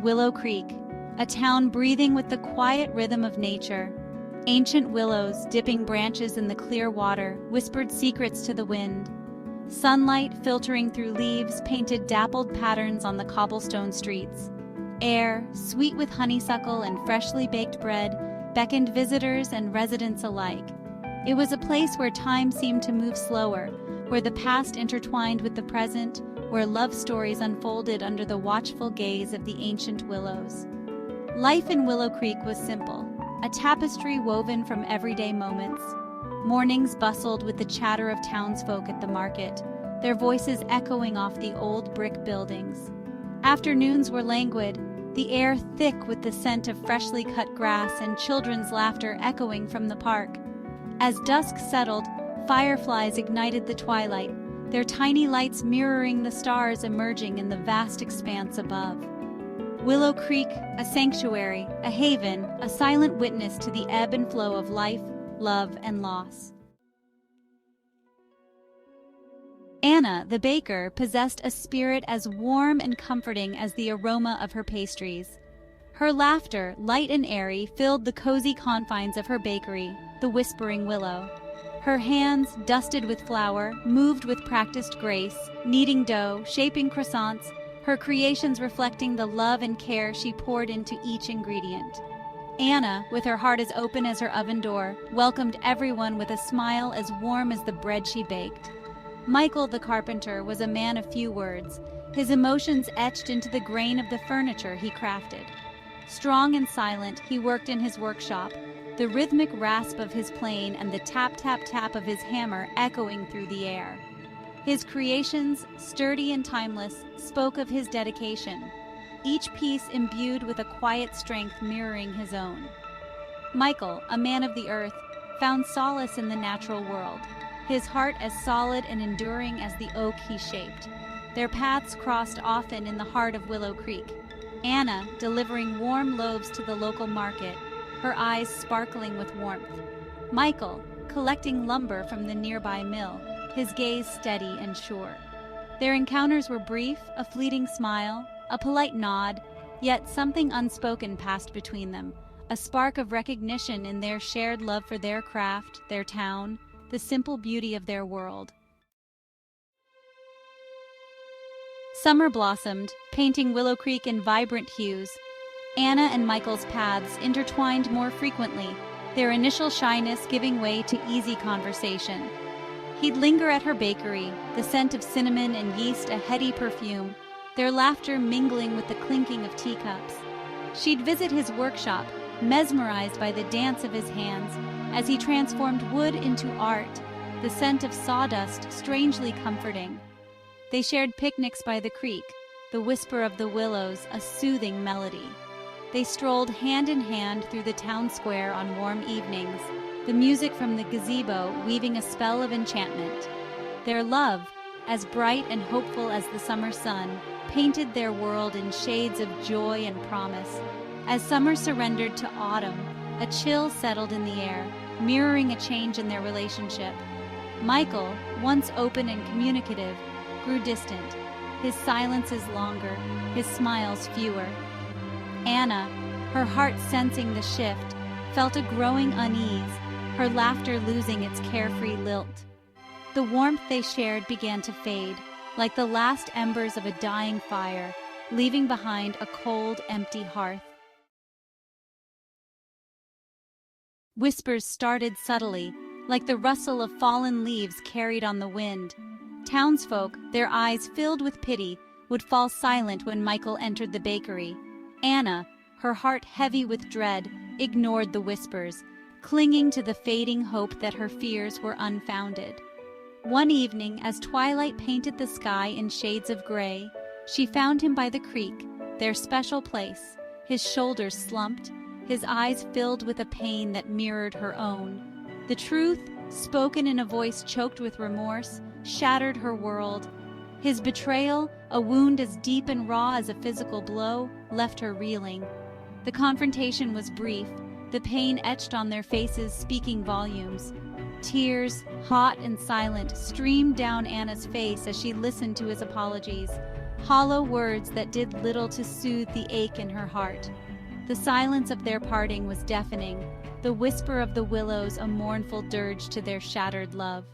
Willow Creek, a town breathing with the quiet rhythm of nature. Ancient willows, dipping branches in the clear water, whispered secrets to the wind. Sunlight filtering through leaves painted dappled patterns on the cobblestone streets. Air, sweet with honeysuckle and freshly baked bread, beckoned visitors and residents alike. It was a place where time seemed to move slower, where the past intertwined with the present, where love stories unfolded under the watchful gaze of the ancient willows. Life in Willow Creek was simple, a tapestry woven from everyday moments. Mornings bustled with the chatter of townsfolk at the market, their voices echoing off the old brick buildings. Afternoons were languid, the air thick with the scent of freshly cut grass and children's laughter echoing from the park. As dusk settled, fireflies ignited the twilight, their tiny lights mirroring the stars emerging in the vast expanse above. Willow Creek, a sanctuary, a haven, a silent witness to the ebb and flow of life, love, and loss. Anna, the baker, possessed a spirit as warm and comforting as the aroma of her pastries. Her laughter, light and airy, filled the cozy confines of her bakery, the Whispering Willow. Her hands, dusted with flour, moved with practiced grace, kneading dough, shaping croissants, her creations reflecting the love and care she poured into each ingredient. Anna, with her heart as open as her oven door, welcomed everyone with a smile as warm as the bread she baked. Michael, the carpenter, was a man of few words, his emotions etched into the grain of the furniture he crafted. Strong and silent, he worked in his workshop, the rhythmic rasp of his plane and the tap-tap-tap of his hammer echoing through the air. His creations, sturdy and timeless, spoke of his dedication, each piece imbued with a quiet strength mirroring his own. Michael, a man of the earth, found solace in the natural world, his heart as solid and enduring as the oak he shaped. Their paths crossed often in the heart of Willow Creek, Anna delivering warm loaves to the local market, her eyes sparkling with warmth. Michael, collecting lumber from the nearby mill, his gaze steady and sure. Their encounters were brief, a fleeting smile, a polite nod, yet something unspoken passed between them, a spark of recognition in their shared love for their craft, their town, the simple beauty of their world. Summer blossomed, painting Willow Creek in vibrant hues. Anna and Michael's paths intertwined more frequently, their initial shyness giving way to easy conversation. He'd linger at her bakery, the scent of cinnamon and yeast a heady perfume, their laughter mingling with the clinking of teacups. She'd visit his workshop, mesmerized by the dance of his hands, as he transformed wood into art, the scent of sawdust strangely comforting. They shared picnics by the creek, the whisper of the willows a soothing melody. They strolled hand in hand through the town square on warm evenings, the music from the gazebo weaving a spell of enchantment. Their love, as bright and hopeful as the summer sun, painted their world in shades of joy and promise. As summer surrendered to autumn, a chill settled in the air, mirroring a change in their relationship. Michael, once open and communicative, grew distant, his silences longer, his smiles fewer. Anna, her heart sensing the shift, felt a growing unease, her laughter losing its carefree lilt. The warmth they shared began to fade, like the last embers of a dying fire, leaving behind a cold, empty hearth. Whispers started subtly, like the rustle of fallen leaves carried on the wind. Townsfolk, their eyes filled with pity, would fall silent when Michael entered the bakery. Anna, her heart heavy with dread, ignored the whispers, clinging to the fading hope that her fears were unfounded. One evening, as twilight painted the sky in shades of gray, she found him by the creek, their special place, his shoulders slumped, his eyes filled with a pain that mirrored her own. The truth, spoken in a voice choked with remorse, shattered her world. His betrayal, a wound as deep and raw as a physical blow, left her reeling. The confrontation was brief, the pain etched on their faces speaking volumes. Tears, hot and silent, streamed down Anna's face as she listened to his apologies. hollow words that did little to soothe the ache in her heart. The silence of their parting was deafening, the whisper of the willows a mournful dirge to their shattered love.